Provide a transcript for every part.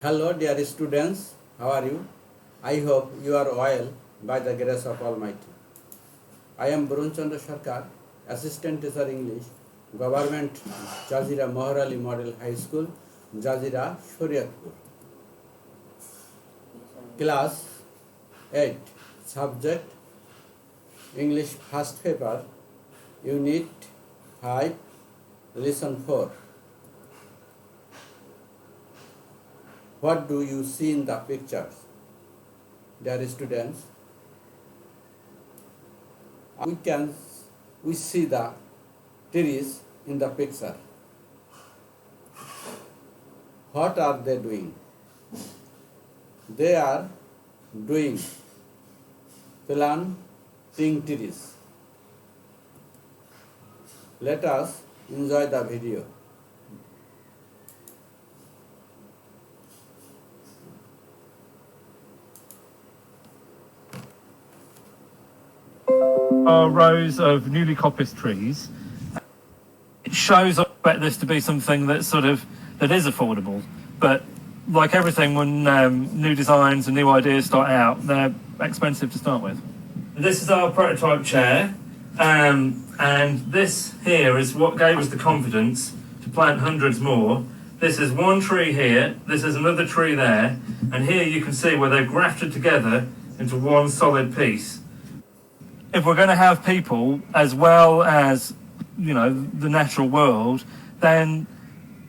Hello, dear students. How are you? I hope you are well by the grace of Almighty. I am Burun Chandra Sarkar, Assistant Teacher English, Government Jazira Moharali Model High School, Jazira, Shariatpur. Class 8, Subject English First Paper, Unit 5, Lesson 4. What do you see in the pictures? Dear students, we see the trees in the picture. What are they doing? They are doing planting trees. Let us enjoy the video. Are rows of newly coppiced trees. It shows I expect this to be something that is affordable, but like everything when new designs and new ideas start out, they're expensive to start with. This is our prototype chair, and this here is what gave us the confidence to plant hundreds more. This is one tree here, this is another tree there, and here you can see where they're grafted together into one solid piece. If we're going to have people as well as, the natural world, then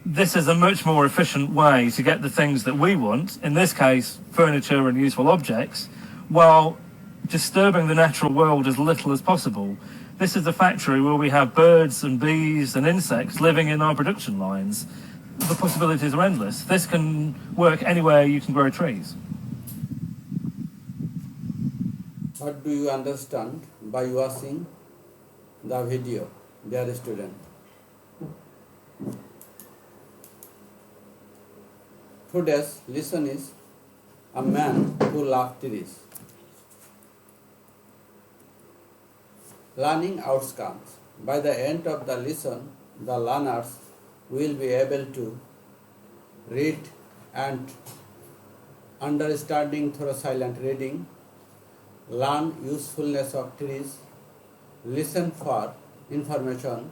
this is a much more efficient way to get the things that we want, in this case, furniture and useful objects, while disturbing the natural world as little as possible. This is a factory where we have birds and bees and insects living in our production lines. The possibilities are endless. This can work anywhere you can grow trees. What do you understand by watching the video, dear student? Today's lesson is a man who loves trees. Learning outcomes. By the end of the lesson, the learners will be able to read and understanding through silent reading, learn usefulness of trees, listen for information,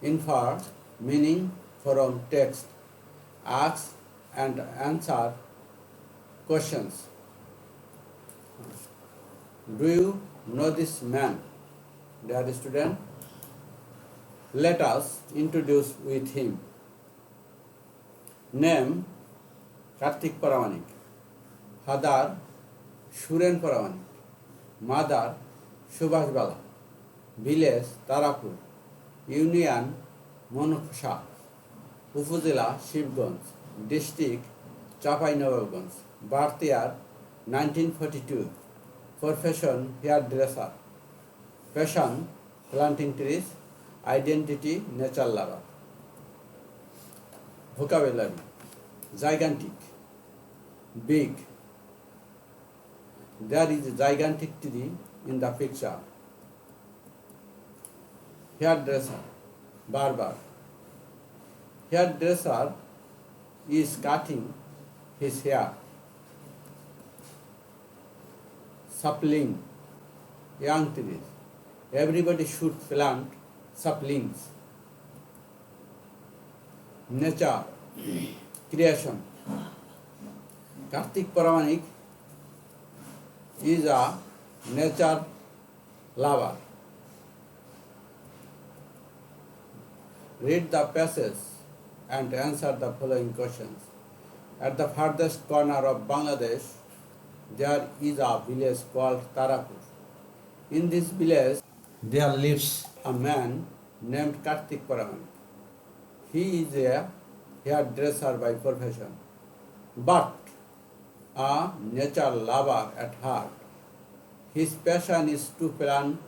infer meaning from text, ask and answer questions. Do you know this man, dear student? Let us introduce with him. Name Kartik Paramanik. Father Shuren Paramanik. Mother Subhash Bala. Village Tarapur. Union Monokhsha. Upazila Shivganj. District Chapai-Nawabganj. Birth year 1942. Profession hairdresser. Passion planting trees. Identity nature lover. Vocabulary: gigantic, big. There is a gigantic tree in the picture. Hairdresser, barber. Hairdresser is cutting his hair. Sapling, young trees. Everybody should plant saplings. Nature, creation. Kartik Paramanik is a nature lover. Read the passage and answer the following questions. At the farthest corner of Bangladesh, there is a village called Tarapur. In this village, there lives a man named Kartik Paramanik. He is a hairdresser by profession, but a nature lover at heart. His passion is to plant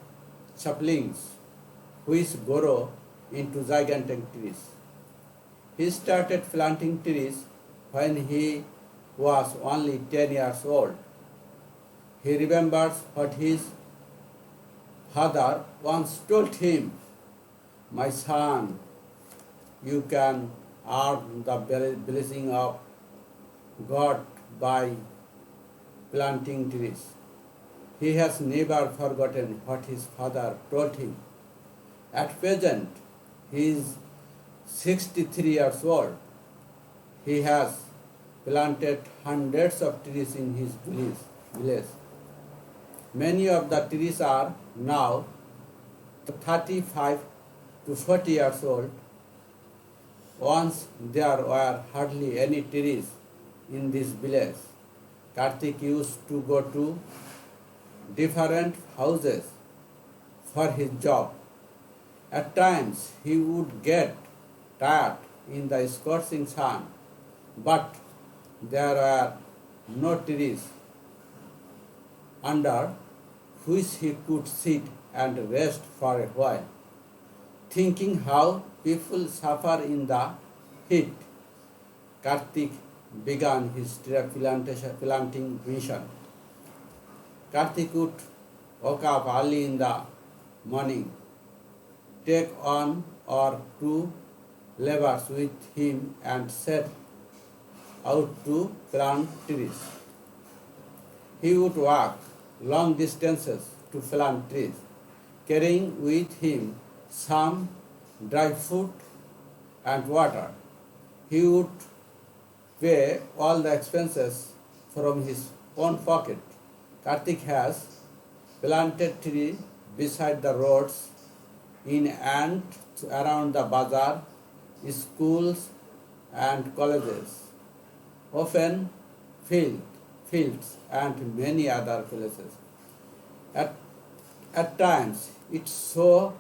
saplings, which grow into gigantic trees. He started planting trees when he was only 10 years old. He remembers what his father once told him, "My son, you can earn the blessing of got by planting trees. He has never forgotten what his father told him. At present, he is 63 years old. He has planted hundreds of trees in his village. Many of the trees are now 35 to 40 years old. Once there were hardly any trees in this village. Karthik used to go to different houses for his job. At times he would get tired in the scorching sun, but there were no trees under which he could sit and rest for a while. Thinking how people suffer in the heat, Karthik began his tree planting mission. Karthik would wake up early in the morning, take one or two laborers with him and set out to plant trees. He would walk long distances to plant trees, carrying with him some dry food and water. He would pay all the expenses from his own pocket. Karthik has planted trees beside the roads, in and around the bazaar, schools and colleges, often fields and many other places. At times it so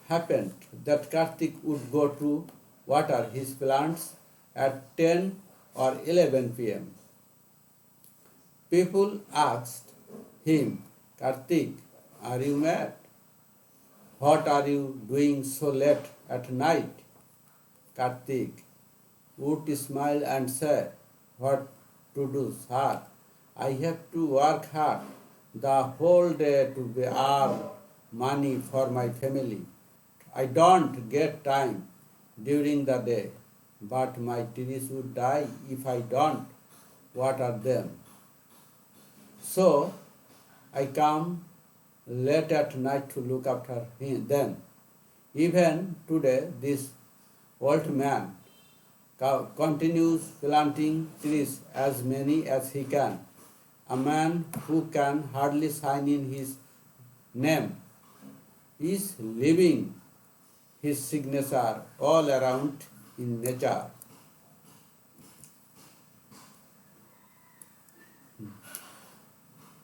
happened that Karthik would go to water his plants at 10 or 11 p.m. People asked him, Karthik, are you mad? What are you doing so late at night? Karthik would smile and say, what to do, sir? I have to work hard the whole day to earn money for my family. I don't get time during the day, but my trees would die if I don't water them. So I come late at night to look after them. Even today, this old man continues planting trees, as many as he can. A man who can hardly sign in his name is leaving his signature all around in nature.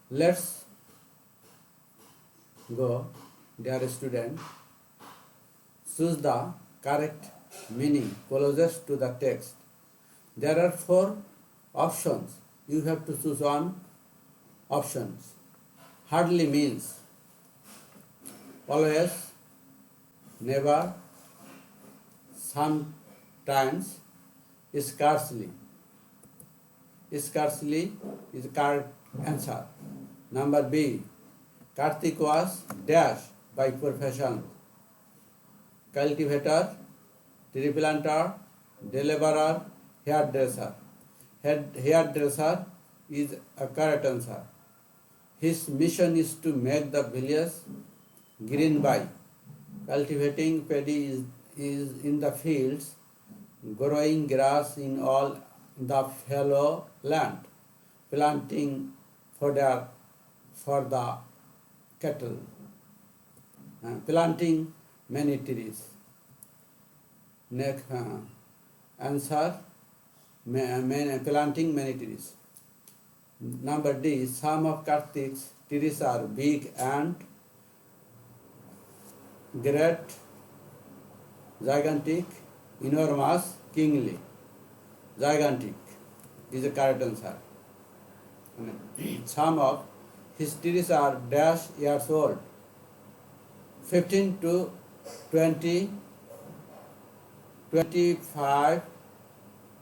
Let's go, dear student. Choose the correct meaning closest to the text. There are 4 options. You have to choose one option. Hardly means always, never, sometimes, scarcely. Scarcely is the correct answer. Number B. Karthik was dash by profession. Cultivator, tree planter, deliverer, hairdresser. Hairdresser is a correct answer. His mission is to make the village green by cultivating paddy is in the fields, growing grass in all the fallow land, planting fodder for the cattle, planting many trees. Next answer, planting many trees. Number D, some of Karthik's trees are big and great, gigantic, enormous, kingly. Gigantic is the correct answer. Some of his trees are dash years old, 15 to 20, 25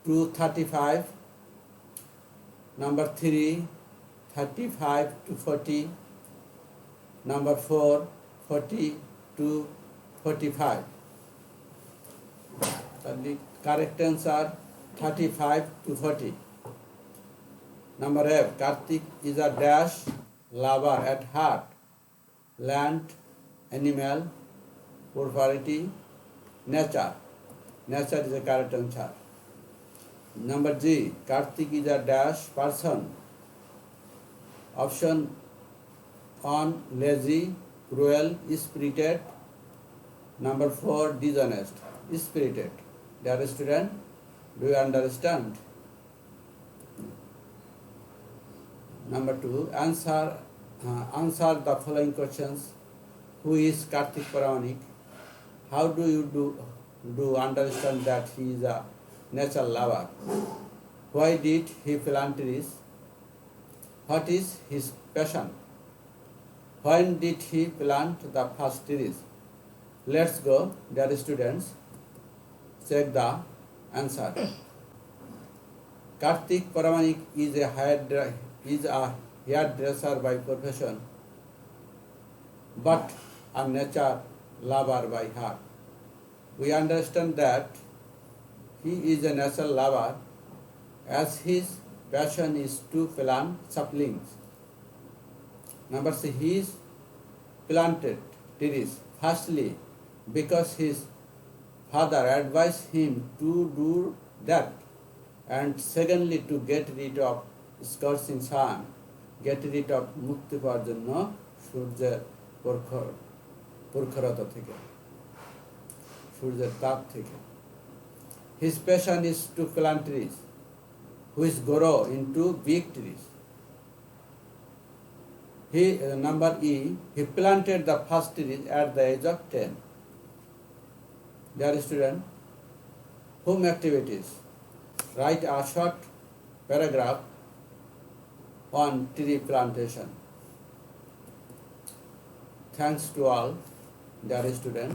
to 35. Number 3, 35 to 40. Number 4, 40 to 45. So the correct answer 35 to 40. Number F. Karthik is a dash lover at heart. Land, animal, property, nature. Nature is a correct answer. Number G. Karthik is a dash person. Option 1. Lazy, cruel, spirited. Number 4. Dishonest, spirited. Dear student, do you understand? Number 2. Answer the following questions. Who is Karthik Paramanik? How do you do understand that he is a nature lover? Why did he plant trees? What is his passion? When did he plant the first trees? Let's go, dear students. Check the answer. Karthik Paramanik is a hairdresser by profession, but a nature lover by heart. We understand that he is a nature lover as his passion is to plant saplings. Number C. He is planted trees. Firstly, because his father advised him to do that, and secondly, to get rid of scorching sun, get rid of মুক্তি পাওয়ার জন্য সূর্যের প্রখরতা থেকে, সূর্যের তাপ থেকে. His passion is to plant trees, which grow into big trees. Number E. He planted the first trees at the age of 10. Dear student, home activities. Write a short paragraph on tree plantation. Thanks to all, dear student.